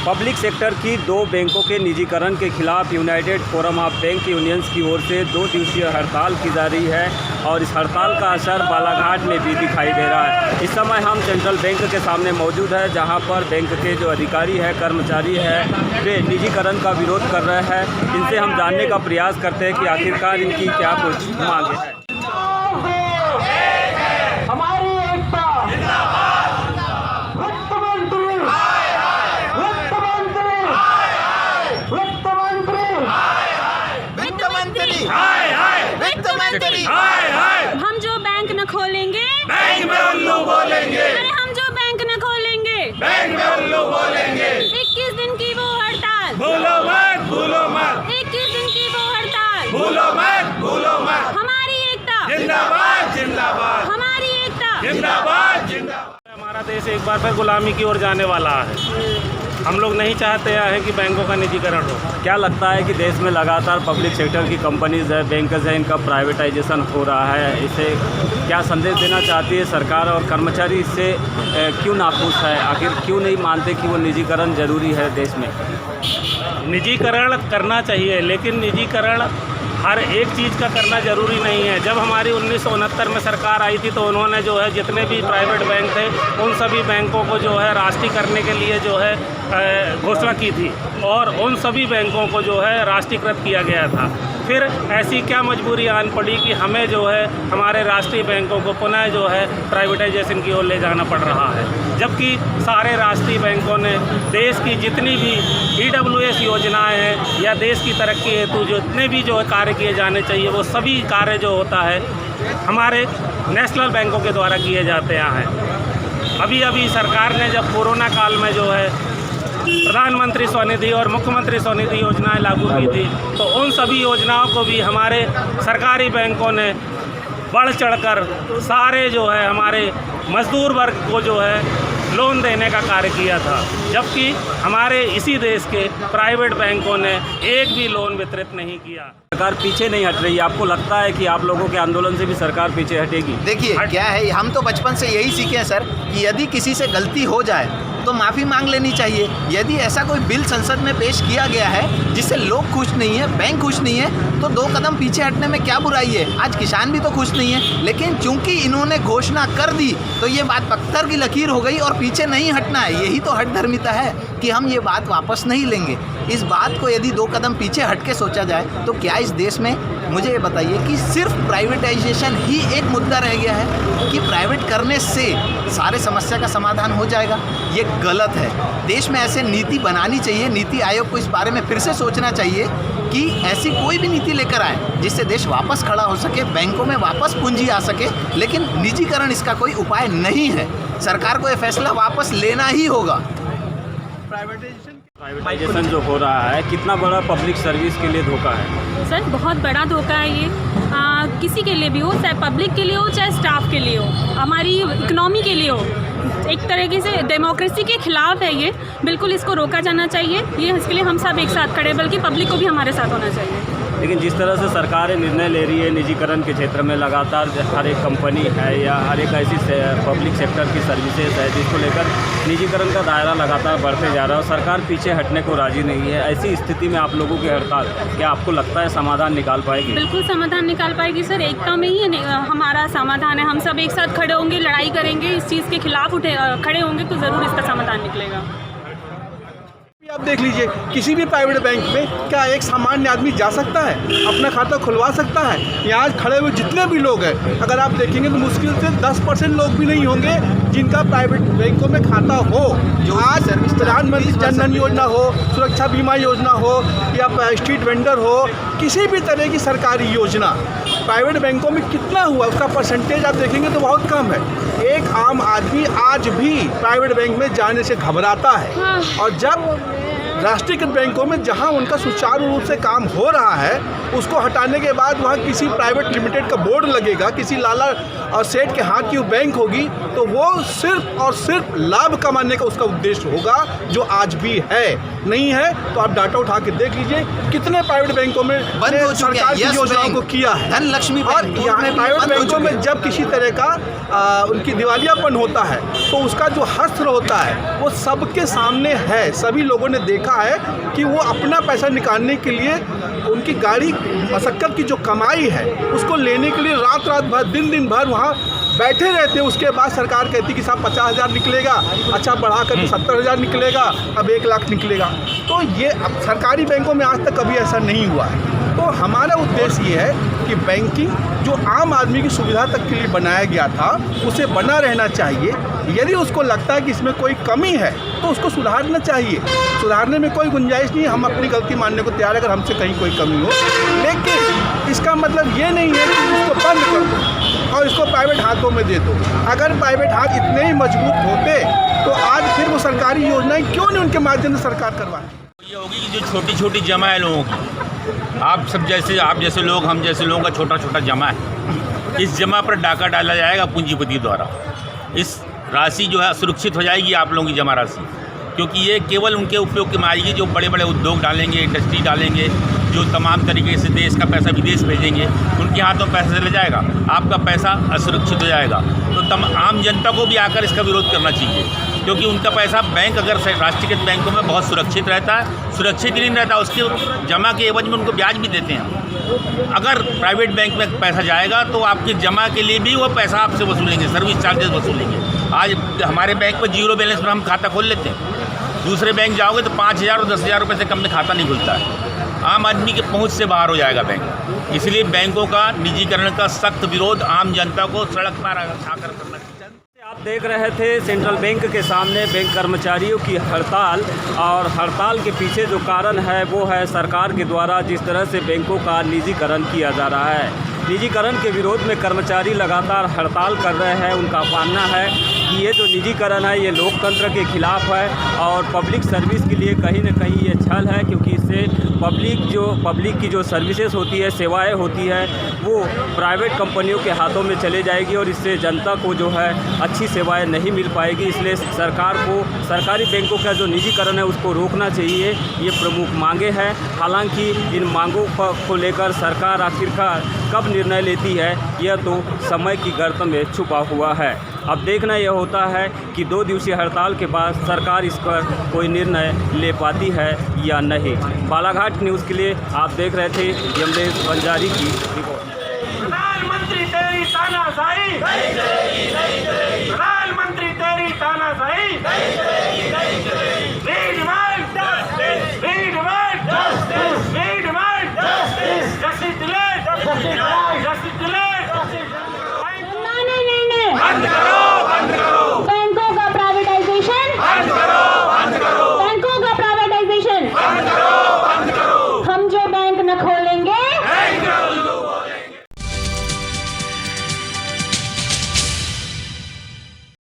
Public sector की 2 बैंकों के निजीकरण के खिलाफ United forum of bank unions की ओर से 2 दिवसीय हड़ताल की जा रही है और इस हड़ताल का असर बालाघाट में भी दिखाई दे रहा है। इस समय हम सेंट्रल बैंक के सामने मौजूद है, जहां पर बैंक के जो अधिकारी हैं, कर्मचारी हैं, वे निजीकरण का विरोध कर रहे हैं। इनसे हम जानने का प्रयास करते हैं कि आखिरकार इनकी क्या कुछ मांगे हैं। हम जो बैंक न खोलेंगे बैंक में उल्लू बोलेंगे। अरे हम जो बैंक न खोलेंगे बैंक में उल्लू बोलेंगे। 21 दिन की वो हड़ताल, भूलो मत, भूलो मत, 21 दिन की वो हड़ताल, भूलो मत, भूलो मत। हमारी एकता जिंदाबाद, जिंदाबाद, हमारी एकता। जिंदाबाद, जिंदाबाद। हमारा देश एक बार फिर गुलामी की ओर जाने वाला है। हम लोग नहीं चाहते हैं कि बैंकों का निजीकरण हो। क्या लगता है कि देश में लगातार पब्लिक सेक्टर की कंपनीज है, बैंकर्स है, इनका प्राइवेटाइजेशन हो रहा है, इसे क्या संदेश देना चाहती है सरकार और कर्मचारी इससे क्यों नाखुश है? आखिर क्यों नहीं मानते कि वो निजीकरण ज़रूरी है देश में? निजीकरण करना चाहिए, लेकिन निजीकरण हर एक चीज़ का करना ज़रूरी नहीं है। जब हमारी 1969 में सरकार आई थी तो उन्होंने जो है जितने भी प्राइवेट बैंक थे उन सभी बैंकों को जो है राष्ट्रीय करने के लिए जो है घोषणा की थी और उन सभी बैंकों को जो है राष्ट्रीयकृत किया गया था। फिर ऐसी क्या मजबूरी आन पड़ी कि हमें जो है हमारे राष्ट्रीय बैंकों को पुनः जो है प्राइवेटाइजेशन की ओर ले जाना पड़ रहा है, जबकि सारे राष्ट्रीय बैंकों ने देश की जितनी भी EWS योजनाएं हैं या देश की तरक्की हेतु जितने भी जो कार्य किए जाने चाहिए वो सभी कार्य जो होता है हमारे नेशनल बैंकों के द्वारा किए जाते हैं। अभी सरकार ने जब कोरोना काल में जो है प्रधानमंत्री स्वनिधि और मुख्यमंत्री स्वनिधि योजनाएं लागू की थी तो उन सभी योजनाओं को भी हमारे सरकारी बैंकों ने बढ़ चढ़कर सारे जो है हमारे मजदूर वर्ग को जो है लोन देने का कार्य किया था, जबकि हमारे इसी देश के प्राइवेट बैंकों ने एक भी लोन वितरित नहीं किया। सरकार पीछे नहीं हट रही है। आपको लगता है कि आप लोगों के आंदोलन से भी सरकार पीछे हटेगी? देखिए क्या है, हम तो बचपन से यही सीखे हैं सर कि यदि किसी से गलती हो जाए तो माफ़ी मांग लेनी चाहिए। यदि ऐसा कोई बिल संसद में पेश किया गया है जिससे लोग खुश नहीं है, बैंक खुश नहीं है, तो 2 कदम पीछे हटने में क्या बुराई है। आज किसान भी तो खुश नहीं है, लेकिन चूंकि इन्होंने घोषणा कर दी तो ये बात पत्थर की लकीर हो गई और पीछे नहीं हटना है। यही तो हठधर्मिता है कि हम ये बात वापस नहीं लेंगे। इस बात को यदि 2 कदम पीछे हट के सोचा जाए तो क्या इस देश में, मुझे ये बताइए, कि सिर्फ प्राइवेटाइजेशन ही एक मुद्दा रह गया है कि प्राइवेट करने से सारे समस्या का समाधान हो जाएगा? ये गलत है। देश में ऐसे नीति बनानी चाहिए। नीति आयोग को इस बारे में फिर से सोचना चाहिए कि ऐसी कोई भी नीति लेकर आए जिससे देश वापस खड़ा हो सके, बैंकों में वापस पूंजी आ सके। लेकिन निजीकरण इसका कोई उपाय नहीं है। सरकार को ये फैसला वापस लेना ही होगा। प्राइवेटाइजेशन जो हो रहा है कितना बड़ा पब्लिक सर्विस के लिए धोखा है? सर बहुत बड़ा धोखा है ये, किसी के लिए भी हो, चाहे पब्लिक के लिए हो चाहे स्टाफ के लिए हो, हमारी इकनॉमी के लिए हो। एक तरीके से डेमोक्रेसी के खिलाफ है ये। बिल्कुल इसको रोका जाना चाहिए। ये इसके लिए हम सब एक साथ खड़े, बल्कि पब्लिक को भी हमारे साथ होना चाहिए। लेकिन जिस तरह से सरकार निर्णय ले रही है निजीकरण के क्षेत्र में, लगातार हर एक कंपनी है या हर एक ऐसी पब्लिक सेक्टर की सर्विसेज है जिसको लेकर निजीकरण का दायरा लगातार बढ़ते जा रहा है और सरकार पीछे हटने को राजी नहीं है, ऐसी स्थिति में आप लोगों की हड़ताल क्या आपको लगता है समाधान निकाल पाएगी? बिल्कुल समाधान निकाल पाएगी सर। एकता में ही हमारा समाधान है। हम सब एक साथ खड़े होंगे, लड़ाई करेंगे, इस चीज़ के खिलाफ खड़े होंगे तो ज़रूर इसका समाधान निकलेगा। आप देख लीजिए, किसी भी प्राइवेट बैंक में क्या एक सामान्य आदमी जा सकता है, अपना खाता खुलवा सकता है? यहाँ खड़े हुए जितने भी लोग हैं, अगर आप देखेंगे तो मुश्किल से 10% लोग भी नहीं होंगे जिनका प्राइवेट बैंकों में खाता हो। जो आज प्रधानमंत्री जन धन योजना हो, सुरक्षा बीमा योजना हो या स्ट्रीट वेंडर हो, किसी भी तरह की सरकारी योजना प्राइवेट बैंकों में कितना हुआ उसका परसेंटेज आप देखेंगे तो बहुत कम है। एक आम आदमी आज भी प्राइवेट बैंक में जाने से घबराता है। और जब राष्ट्रीयकृत बैंकों में जहां उनका सुचारू रूप से काम हो रहा है, उसको हटाने के बाद वहां किसी प्राइवेट लिमिटेड का बोर्ड लगेगा, किसी लाला और सेठ के हाथ की वो बैंक होगी, तो वो सिर्फ और सिर्फ लाभ कमाने का उसका उद्देश्य होगा, जो आज भी है। नहीं है तो आप डाटा उठा के देख लीजिए कितने प्राइवेट बैंकों में बंद हो चुके सरकार की हैं। योजनाओं को किया है। धनलक्ष्मी और यहाँ प्राइवेट बैंकों में जब किसी तरह का उनकी दिवालियापन होता है तो उसका जो हस्त्र होता है वो सबके सामने है। सभी लोगों ने देखा है कि वो अपना पैसा निकालने के लिए उनकी गाड़ी मशक्कत की जो कमाई है उसको लेने के लिए रात रात भर दिन भर वहाँ बैठे रहते हैं। उसके बाद सरकार कहती कि साहब 50,000 निकलेगा, अच्छा बढ़ा कर 70,000 निकलेगा, अब 1 लाख निकलेगा। तो ये अब सरकारी बैंकों में आज तक कभी ऐसा नहीं हुआ है। तो हमारा उद्देश्य ये है कि बैंकिंग जो आम आदमी की सुविधा तक के लिए बनाया गया था उसे बना रहना चाहिए। यदि उसको लगता है कि इसमें कोई कमी है तो उसको सुधारना चाहिए। सुधारने में कोई गुंजाइश नहीं है, हम अपनी गलती मानने को तैयार है अगर हमसे कहीं कोई कमी हो, लेकिन इसका मतलब ये नहीं है कि इसको बंद कर दो और इसको प्राइवेट हाथों में दे दो। अगर प्राइवेट हाथ इतने ही मजबूत होते तो आज फिर वो सरकारी योजनाएं क्यों नहीं उनके माध्यम से सरकार करवाए। ये होगी कि जो छोटी छोटी जमा है लोगों की, आप जैसे लोग, हम जैसे लोगों का छोटा छोटा जमा है, इस जमा पर डाका डाला जाएगा पूंजीपति द्वारा। इस राशि जो है सुरक्षित हो जाएगी आप लोगों की जमा राशि, क्योंकि ये केवल उनके उपयोग में आएगी जो बड़े बड़े उद्योग डालेंगे, इंडस्ट्री डालेंगे, जो तमाम तरीके से देश का पैसा विदेश भेजेंगे, उनके हाथों में पैसा चला जाएगा, आपका पैसा असुरक्षित हो जाएगा। तो आम जनता को भी आकर इसका विरोध करना चाहिए, क्योंकि उनका पैसा बैंक अगर राष्ट्रीयकृत बैंकों में बहुत सुरक्षित रहता है, सुरक्षित ही नहीं रहता, उसके जमा के एवज में उनको ब्याज भी देते हैं। अगर प्राइवेट बैंक में पैसा जाएगा तो आपकी जमा के लिए भी वो पैसा आपसे वसूलेंगे, सर्विस चार्जेस वसूलेंगे। आज हमारे बैंक में 0 बैलेंस में हम खाता खोल लेते हैं, दूसरे बैंक जाओगे तो 5,000 और 10,000 रुपये से कम में खाता नहीं खुलता है। आम आदमी के पहुंच से बाहर हो जाएगा बैंक। इसलिए बैंकों का निजीकरण का सख्त विरोध आम जनता को सड़क पर आकर करना चाहिए। आप देख रहे थे सेंट्रल बैंक के सामने बैंक कर्मचारियों की हड़ताल, और हड़ताल के पीछे जो कारण है वो है सरकार के द्वारा जिस तरह से बैंकों का निजीकरण किया जा रहा है। निजीकरण के विरोध में कर्मचारी लगातार हड़ताल कर रहे हैं। उनका मानना है कि ये जो निजीकरण है ये लोकतंत्र के खिलाफ है और पब्लिक सर्विस के लिए कहीं न कहीं ये छल है, क्योंकि इससे पब्लिक की जो सर्विसेज होती है, सेवाएं होती है, वो प्राइवेट कंपनियों के हाथों में चले जाएगी और इससे जनता को जो है अच्छी सेवाएं नहीं मिल पाएगी। इसलिए सरकार को सरकारी बैंकों का जो निजीकरण है उसको रोकना चाहिए, ये प्रमुख मांगे हैं। हालांकि इन मांगों को लेकर सरकार आखिरकार कब निर्णय लेती है यह तो समय की गर्त में छुपा हुआ है। अब देखना यह होता है कि 2 दिवसीय हड़ताल के बाद सरकार इस पर कोई निर्णय ले पाती है या नहीं। बालाघाट न्यूज़ के लिए आप देख रहे थे यमलेश बंजारी की रिपोर्ट। प्रधानमंत्री तेरी तानाशाही नहीं चलेगी, नहीं चलेगी।